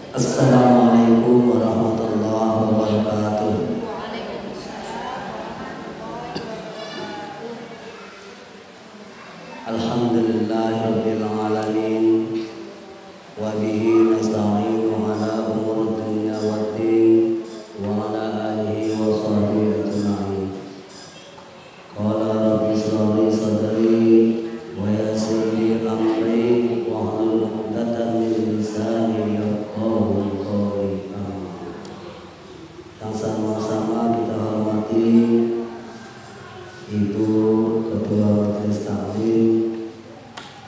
Assalamualaikum warahmatullahi wabarakatuh. Alhamdulillahirabbil alamin wa bihi nasta'inu ala umuri dunya waddin wa ala alihi wa sahbihi ajma'in. Qala rabbi shrah li sadri wa yassir li amri wa hlul 'uqdatam min lisani yafqahu qawli. Yang sama-sama kita hormati Ibu Ketua Majelis Taklim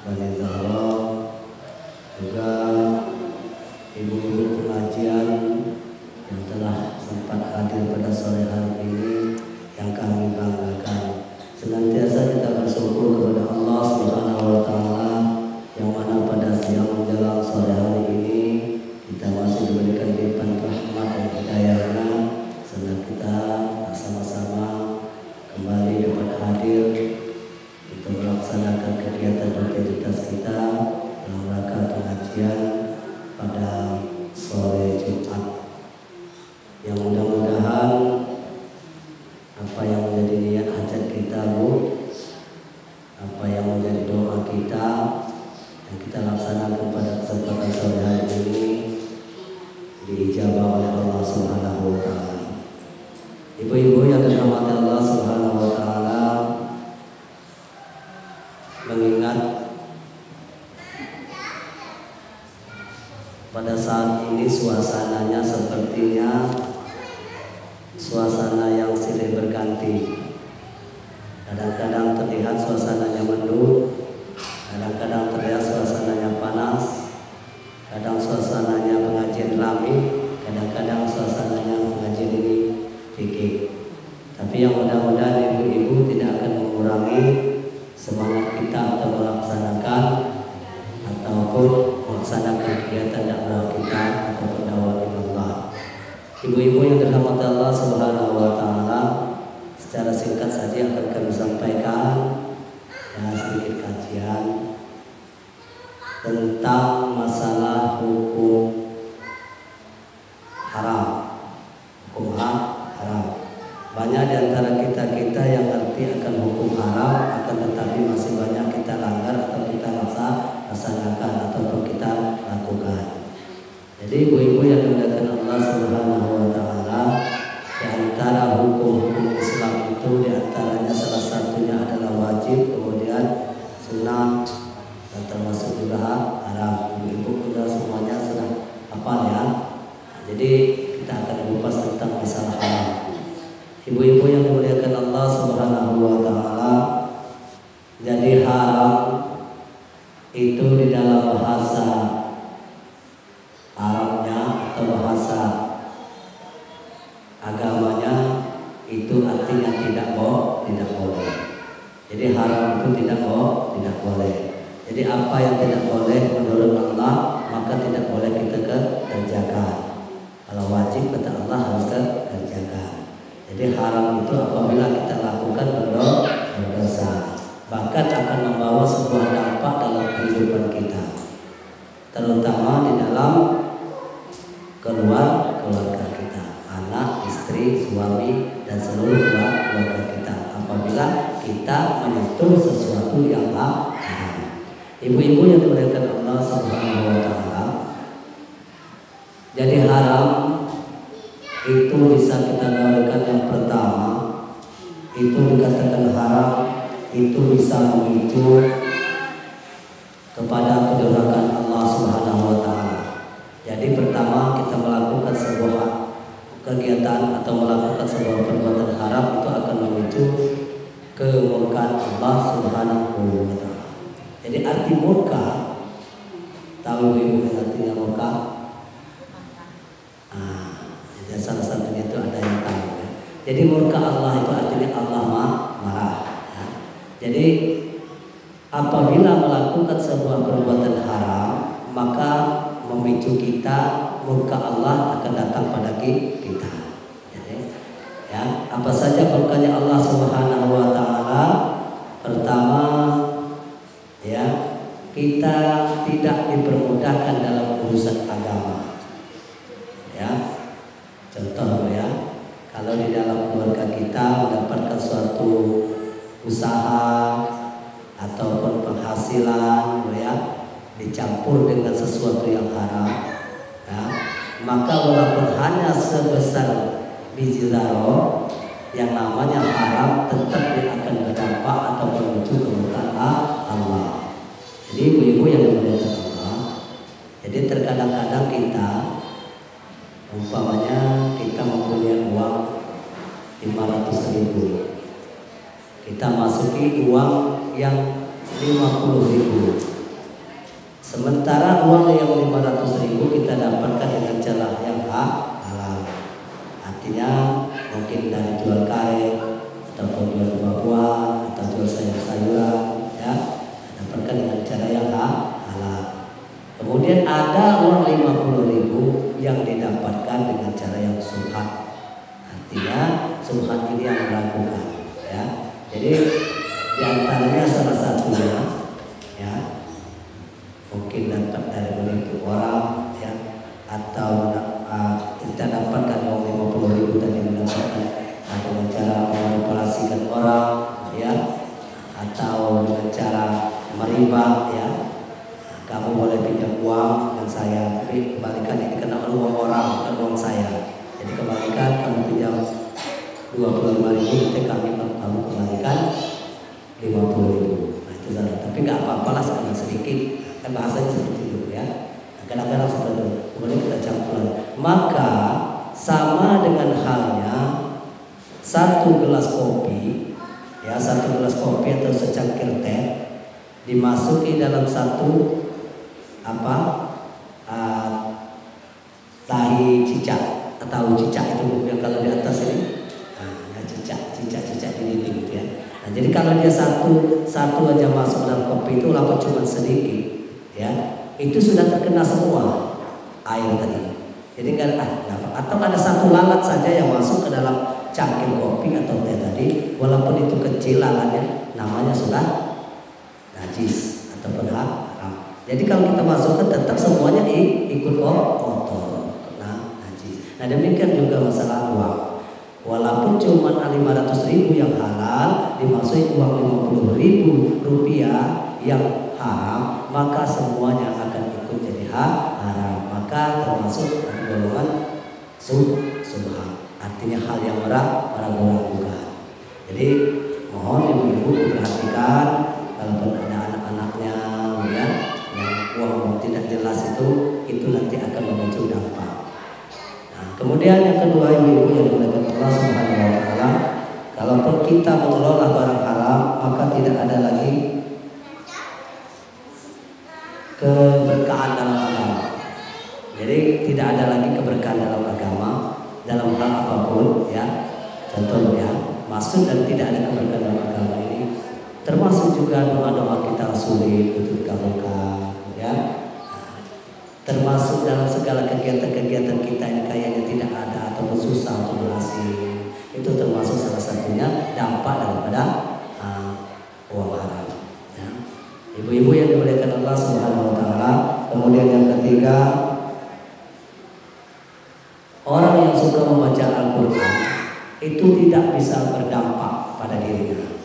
Bani Zahra, juga ibu-ibu pengajian yang telah sempat hadir pada sore hari ini, yang kami banggakan. Senantiasa kita bersyukur kepada Allah Subhanahu wa Ta'ala, yang mana pada siang menjelang sore hari ini kita masih diberikan limpahan rahmat dan hidayahnya, sehingga kita sama-sama kembali dapat hadir untuk melaksanakan kegiatan rutinitas kita dalam rangka pengajian pada sore Jumat. Yang mudah-mudahan apa yang menjadi niat hajat kita, Bu, apa yang menjadi doa kita yang kita laksanakan pada kesempatan sore hari ini diijabah oleh Allah Subhanahu wa Ta'ala. Ibu-ibu yang dirahmati Allah Subhanahu wa Ta'ala, mengingat pada saat ini suasananya sepertinya suasana yang silih berganti. Kadang-kadang terlihat suasananya mendung, kadang-kadang terlihat suasananya panas, kadang suasananya pengajian ramai, kadang-kadang suasananya pengajian ini fikih. Tapi yang mudah-mudahan ibu-ibu tidak akan mengurangi semangat kita untuk melaksanakan ataupun melaksanakan kegiatan dakwah kita ataupun dakwah ilallah. Ibu-ibu yang dirahmati Allah Subhanahu wa Ta'ala, secara singkat saja akan kami sampaikan sedikit kajian tentang masalah hukum haram. Hukum haram. Banyak di antara kita yang ngerti akan hukum haram, akan tetapi masih banyak kita langgar atau kita laksanakan ataupun kita lakukan. Jadi ibu-ibu yang dimuliakan Allah Subhanahu wa Ta'ala, di antara hukum-hukum Islam itu di antaranya salah satunya adalah wajib, kemudian sunnah, dan termasuk juga haram. Ibu-ibu sudah semuanya sudah hafal ya. Jadi kita akan mengupas tentang masalah haram. Ibu-ibu yang dimuliakan Allah Subhanahu wa Ta'ala, jadi haram itu di dalam bahasa Arabnya atau bahasa agamanya itu artinya tidak boleh. Jadi haram itu tidak boleh. Jadi apa yang tidak boleh menurut Allah, maka tidak boleh kita kerjakan. Kalau wajib kata Allah harus kerjakan. Jadi haram itu apabila kita lakukan berdosa, bahkan akan membawa sebuah dampak dalam kehidupan kita, terutama di dalam keluarga kita, anak, istri, suami, dan seluruh keluarga kita, apabila kita menyentuh sesuatu yang haram. Ibu-ibu yang dimuliakan Allah Subhanahu wa Ta'ala, jadi haram itu bisa kita dorongkan. Yang pertama itu dikatakan haram itu bisa memicu kepada kedurhakaan Allah Subhanahu wa Ta'ala. Jadi pertama kita melakukan sebuah kegiatan atau melakukan sebuah perbuatan haram itu akan memicu kemurkaan Allah Subhanahu wa Ta'ala. Jadi arti murka, tahu ibu artinya murka? Salah satunya itu ada yang tahu ya. Jadi murka Allah itu artinya Allah marah ya. Jadi apabila melakukan sebuah perbuatan haram, maka memicu kita murka Allah akan datang pada kita. Jadi, ya, apa saja murkanya Allah Subhanahu wa Ta'ala? Pertama, ya, kita tidak dipermudahkan dalam urusan agama. bercampur dengan sesuatu yang haram, ya, maka walaupun hanya sebesar biji zarah, yang namanya haram tetap dia akan berdampak atau menuju kemurkaan Allah. Jadi ibu-ibu yang dimuliakan Allah, jadi terkadang-kadang kita umpamanya kita mempunyai uang 500.000, kita masuki uang yang 50.000, sementara uang yang 500.000 kita dapatkan dengan cara yang halal. Artinya mungkin dari jual karet ataupun jual buah-buahan atau jual sayur-sayuran, ya, dapatkan dengan cara yang halal. Kemudian ada uang 50.000 yang didapatkan dengan cara yang subhat. Artinya subhat ini yang meragukan, ya. Jadi diantaranya salah satunya, ya, mungkin dapat dari menipu orang, ya, atau kita dapatkan uang 50.000 tadi mendapatkan dengan cara memanipulasikan orang, ya, atau dengan cara meriba, ya. Kamu boleh pinjam uang dengan saya, tapi kembalikan ini kena uang orang, bukan uang saya. Jadi kembalikan, kamu pinjam 25.000, nanti kamu kembalikan 50.000. Nah itu salah. Tapi nggak apa-apalah sekali sedikit, kan bahasanya seperti itu, ya. Nah, kadang-kadang seperti itu. Kemudian kita campuran. Maka sama dengan halnya satu gelas kopi, ya, satu gelas kopi atau secangkir teh dimasuki dalam satu tahi cicak atau cicak itu yang kalau di atas ini, nah, cicak di dinding gitu, ya. Nah, jadi kalau dia satu aja masuk dalam kopi itu walaupun cuma sedikit, ya, itu sudah terkena semua air tadi. Jadi nggak atau ada satu lalat saja yang masuk ke dalam cangkir kopi atau teh tadi, walaupun itu kecil lalatnya, namanya sudah najis ataupun haram. Jadi kalau kita masukkan tetap semuanya ikut kotor, kena najis. Nah demikian juga masalah uang. Walaupun cuma 500.000 yang halal dimasuki uang 50.000 rupiah yang haram, maka semuanya akan ikut jadi haram. Maka termasuk golongan subhat. Artinya hal yang meragukan. Jadi mohon ibu-ibu perhatikan, kalaupun ada anak-anaknya, ya, yang uang tidak jelas itu nanti akan memicu dampak. Nah, kemudian yang kedua ibu-ibu yang dimuliakan Allah Subhanahu wa taala, kalaupun kita mengelola barang haram, maka tidak ada lagi keberkahan dalam agama. Jadi tidak ada lagi keberkahan dalam agama dalam hal apapun, ya. Contohnya maksud dan tidak ada keberkahan dalam agama ini termasuk juga doa-doa kita sulit untuk dikabulkan, ya. Termasuk dalam segala kegiatan-kegiatan kita yang kayaknya tidak ada atau susah untuk berhasil, itu termasuk salah satunya dampak daripada uang haram, ya. Ibu-ibu yang dimuliakan Allah Subhanahu wa taala. Kemudian yang ketiga, orang yang suka membaca Al-Quran itu tidak bisa berdampak pada dirinya,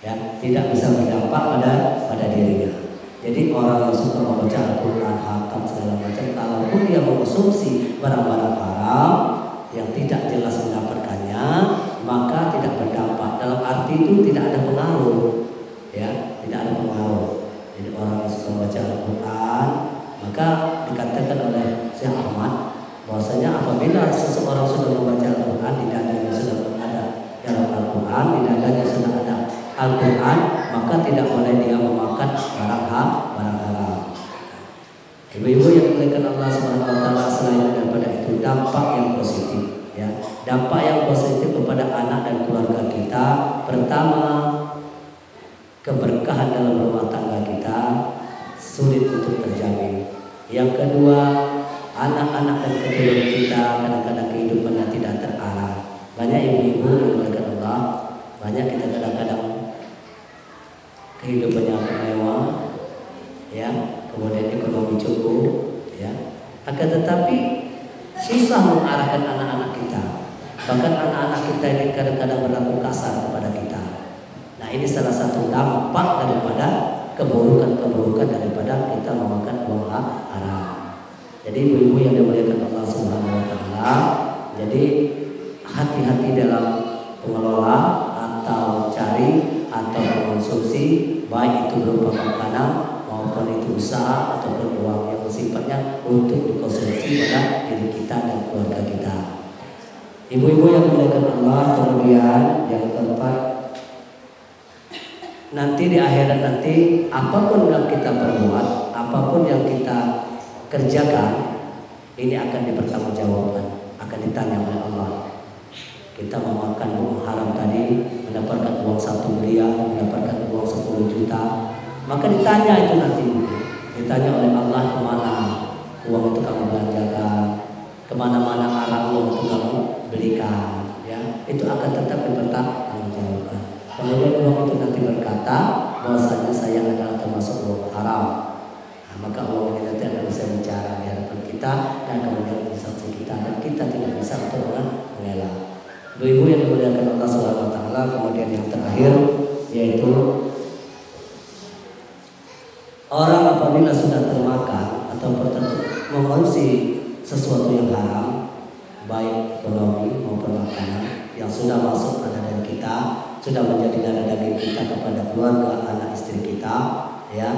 ya, tidak bisa berdampak pada dirinya. Jadi orang yang suka membaca Al-Quran, hatam segala macam, kalaupun dia mengkonsumsi barang-barang haram yang tidak jelas mendapatkannya, maka tidak berdampak. Dalam arti itu tidak ada pengaruh, ya, tidak ada pengaruh. Jadi orang yang suka membaca Al-Quran, maka dikatakan oleh Syekh Ahmad bahwasanya apabila seseorang sudah membaca Al-Quran, di dadanya sudah ada dalam Al-Quran, di dadanya sudah ada Al-Quran, maka tidak boleh dia memakan barang haram. Ibu-ibu yang dimuliakan Allah Subhanahu wa taala, selain daripada itu dampak yang positif, ya. Dampak yang positif kepada anak dan keluarga kita, pertama, keberkahan dalam rumah tangga kita sulit untuk terjamin. Yang kedua, anak-anak dan keturunan kita kadang-kadang kehidupannya tidak terarah. Banyak ibu-ibu yang dimuliakan Allah, banyak kita kadang-kadang kehidupannya mewah, ya, kemudian ekonomi cukup, ya, akan tetapi susah mengarahkan anak-anak kita. Bahkan anak-anak kita ini kadang-kadang berlaku kasar kepada kita. Nah ini salah satu dampak daripada keburukan-keburukan daripada kita memakan uang haram. Jadi ibu-ibu yang dimuliakan Allah Subhanahu wa taala, jadi hati-hati dalam mengelola atau mencari atau mengonsumsi, baik itu berupa makanan maupun itu usaha ataupun uang yang sifatnya untuk dikonsumsi pada diri kita dan keluarga kita. Ibu-ibu yang dimuliakan Allah, kemudian yang keempat, nanti di akhirat nanti apapun yang kita perbuat, apapun yang kita kerjakan, ini akan dipertanggungjawabkan, akan ditanya oleh Allah. Kita memakan uang haram tadi, mendapatkan uang 1 miliar, mendapatkan uang 10 juta, maka ditanya itu nanti, ditanya oleh Allah kemana uang itu kamu belanjakan, kemana-mana arah uang itu kamu belikan, ya, itu akan tetap dipertanggungjawabkan. Kemudian uang itu nanti berkata bahwasanya saya adalah termasuk uang haram. Nah, maka uang ini nanti akan bisa bicara di hadapan kita dan kemudian saksi kita, dan kita tidak bisa untuk mengelak. Ibu-ibu yang dimuliakan Allah Subhanahu wa taala, kemudian yang terakhir yaitu orang apabila sudah termakan atau mengonsumsi sesuatu yang haram, baik ekonomi maupun makanan yang sudah masuk pada diri kita, sudah menjadi darah daging kita kepada keluarga, anak istri kita, ya,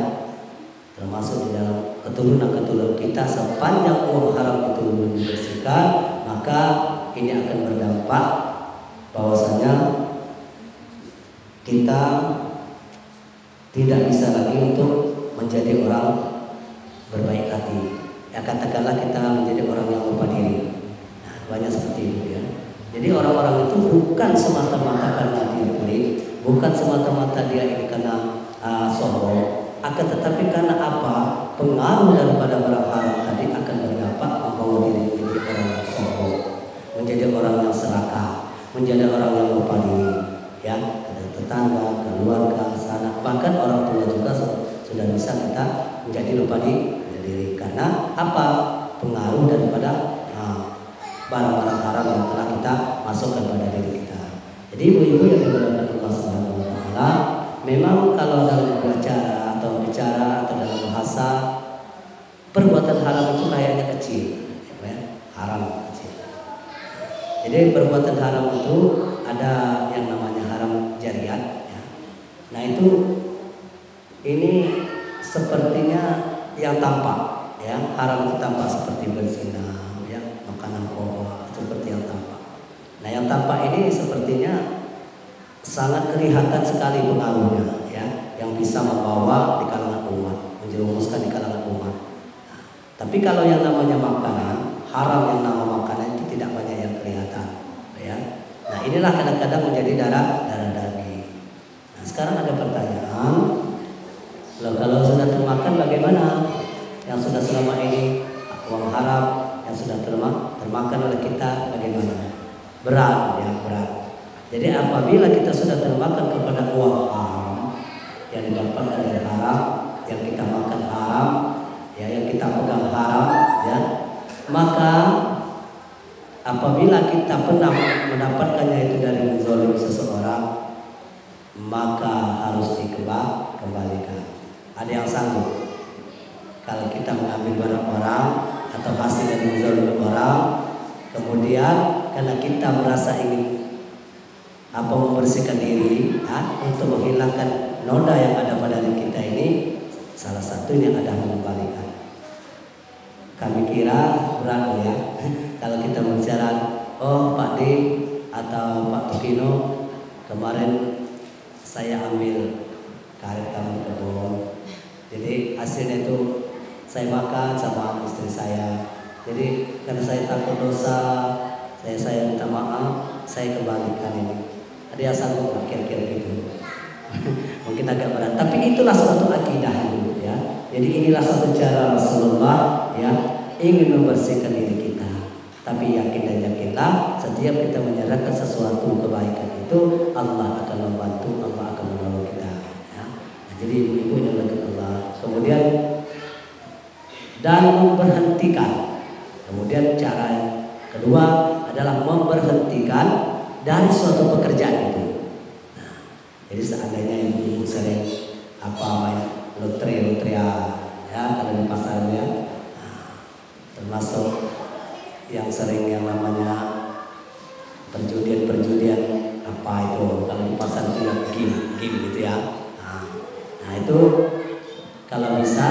termasuk di dalam keturunan kita, sepanjang uang haram itu belum dibersihkan, maka ini akan berdampak bahwasanya kita tidak bisa lagi untuk menjadi orang berbaik hati. Ya, katakanlah kita menjadi orang yang lupa diri. Nah, banyak seperti itu, ya. Jadi orang-orang itu bukan semata-mata karena dia pelit, bukan semata-mata dia ini karena sombong, akan tetapi karena apa? Pengaruh daripada barang haram tadi akan berdampak membawa diri menjadi orang yang sombong, menjadi orang yang serakah, menjadi orang yang lupa diri, ya, ada tetangga, keluarga, sanak, bahkan orang tua juga sudah bisa kita menjadi lupa diri. Karena apa? Pengaruh daripada barang-barang haram yang telah kita masukkan pada diri kita. Jadi ibu-ibu yang dimuliakan Allah Subhanahu wa taala, memang kalau dalam bicara atau dalam bahasa, perbuatan haram itu kayaknya kecil, ya, haram kecil. Jadi perbuatan haram itu ada yang namanya haram jariat, ya. Nah itu ini sepertinya yang tampak, ya, haram itu tampak seperti berzina, ya, makan narkoba, seperti yang tampak. Nah yang tampak ini sepertinya sangat kelihatan sekali pengaruhnya, ya, yang bisa membawa di kalangan umat, menjerumuskan di kalangan umat. Nah, tapi kalau yang namanya makanan haram, yang nama makanan itu tidak banyak yang kelihatan, ya. Nah inilah kadang-kadang menjadi darah daging. Nah sekarang ada pertanyaan, loh, kalau sudah termakan bagaimana? Yang sudah selama ini uang haram yang sudah termakan oleh kita bagaimana? Berat, ya, berat. Jadi apabila kita sudah termakan kepada uang haram yang didapatkan dari haram, yang kita makan haram, ya, yang kita pegang haram, ya, maka apabila kita pernah mendapatkannya itu dari menzolim seseorang, maka harus dikembalikan. Ada yang sanggup kalau kita mengambil barang orang atau hasil dari menzolim orang, kemudian karena kita merasa ingin membersihkan diri, untuk menghilangkan noda yang ada pada diri kita ini, salah satunya adalah mengembalikan. Kami kira berat, ya, kalau kita bicara, oh Pak D atau Pak Tukino, kemarin saya ambil karet kamu di kebun, jadi hasilnya itu saya makan sama anak istri saya. Jadi karena saya takut dosa, saya minta maaf, saya kembalikan ini. Ada yang sanggup nggak kira-kira gitu? Mungkin agak berat, tapi itulah suatu akidah, ya. Jadi inilah satu cara Rasulullah, ya, ingin membersihkan diri kita. Tapi yakin dan yakinlah, setiap kita menyerahkan sesuatu kebaikan itu, Allah akan membantu, Allah akan menolong kita, ya. Nah, jadi ibu-ibu yang dimuliakan Allah, kemudian dan memberhentikan. Kemudian cara kedua adalah memberhentikan dari suatu pekerjaan itu. Nah, jadi seandainya ibu sering lotre ya kalau di pasarnya. Termasuk yang sering yang namanya perjudian apa itu kalau di pasar itu yang game gitu ya. Nah itu kalau bisa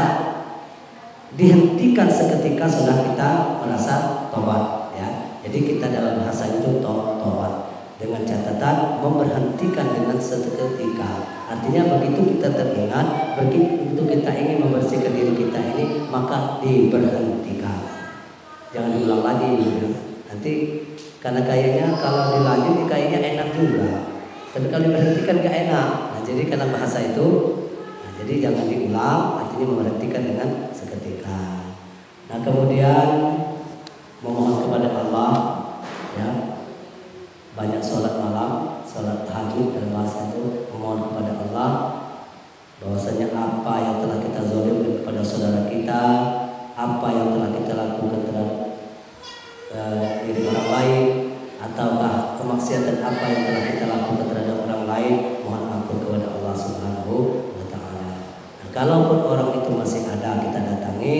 dihentikan seketika sudah kita merasa tobat ya. Jadi kita dalam bahasa itu tobat dengan catatan memberhentikan dengan seketika. Artinya begitu kita teringat, begitu kita ingin membersihkan diri kita ini, maka diberhentikan. Jangan diulang lagi ya. Nanti karena kayaknya kalau dilanjut kayaknya enak juga, tapi kalau diberhentikan gak enak. Nah, jadi karena bahasa itu, jadi jangan diulang, artinya memberhentikan dengan seketika. Nah kemudian memohon kepada Allah ya, banyak sholat malam, sholat tahajud dan bahasa itu memohon kepada Allah bahwasanya apa yang telah kita zalim kepada saudara kita, apa yang telah kita lakukan terhadap diri orang lain, ataukah kemaksiatan apa yang telah kita lakukan terhadap orang lain, mohon ampun kepada Allah Subhanahu wa Ta'ala. Nah, kalaupun orang itu masih ada, kita datangi.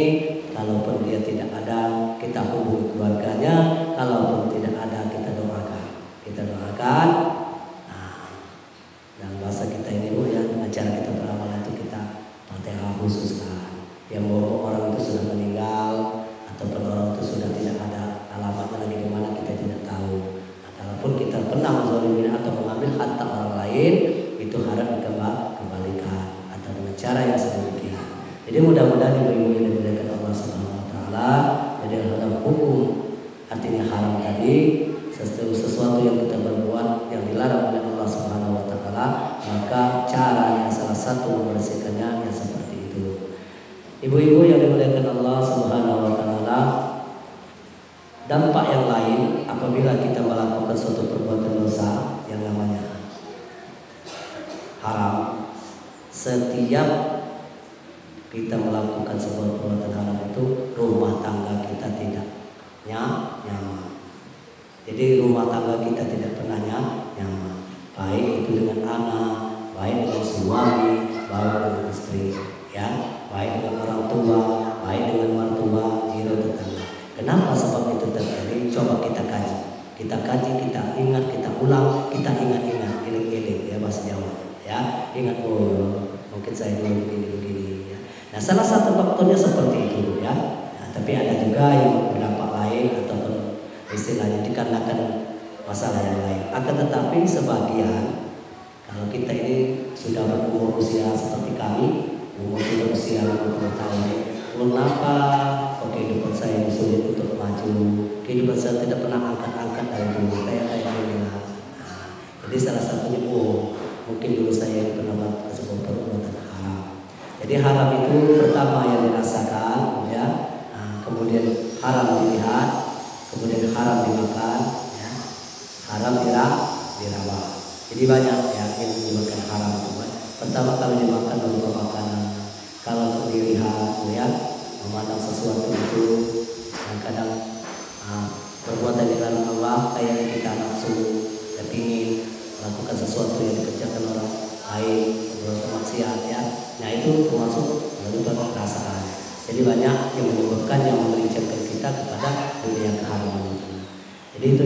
Kalaupun dia tidak ada, kita hubungi keluarganya. Kalaupun tidak ada, kita doakan. Nah, dalam bahasa kita ini Bu ya, dengan cara kita beramal itu kita Fatihah khususkan. Yang bahwa orang itu sudah meninggal ataupun orang itu sudah tidak ada alamatnya lagi di mana kita tidak tahu. Nah, kalaupun kita pernah menzalimi atau mengambil harta orang lain, itu harap dikembalikan atau dengan cara yang sedemikian. Jadi mudah-mudahan ibu-ibu yang dimuliakan Allah Subhanahu wa Ta'ala, jadi dalam hukum artinya haram tadi sesuatu yang kita berbuat yang dilarang oleh Allah Subhanahu wa Ta'ala, maka caranya salah satu membersihkannya yang seperti itu. Ibu-ibu yang dimuliakan Allah Subhanahu wa Ta'ala, dampak yang lain apabila kita melakukan suatu perbuatan dosa yang namanya haram, setiap kita melakukan sebuah perbuatan haram itu rumah tangga kita tidak nyaman. Jadi rumah tangga kita tidak pernah nyaman, baik itu dengan anak, baik dengan suami, baik dengan istri, ya, baik dengan orang tua, baik dengan mertua, jiran tetangga. Kenapa sebab itu terjadi? Coba kita kaji, kita ingat, kita ulang, kita ingat, iling-iling ya bahasa Jawa, ya, ingat mungkin saya dulu begini, ya. Nah salah satu faktornya seperti itu ya. Nah, tapi ada juga yang berdampak lain ataupun istilahnya dikarenakan masalah yang lain. Akan tetapi sebagian kalau kita ini sudah berumur usia seperti kami, umur sudah usia 50 tahun, kenapa kehidupan saya ini sulit untuk maju? Kehidupan saya tidak pernah angkat-angkat dari dulu kayak gini lah. Nah, jadi salah satunya mungkin dulu saya pernah melakukan sebuah perbuatan haram. Jadi haram itu pertama yang dirasakan, ya, kemudian haram dilihat, kemudian haram dimakan, ya, haram dirawat. Jadi banyak ya yang menyebabkan haram itu. Pertama kalau dimakan berupa makanan, kalau dilihat, ya, memandang sesuatu itu, kadang perbuatan dilarang Allah kayak kita nafsu, dan ingin melakukan sesuatu yang dikerjakan orang lain, berbuat maksiat, ya. Nah itu termasuk menyebabkan perasaan. Jadi banyak yang menyebabkan yang mengerincangkan kita kepada dunia keharaman itu. Jadi itu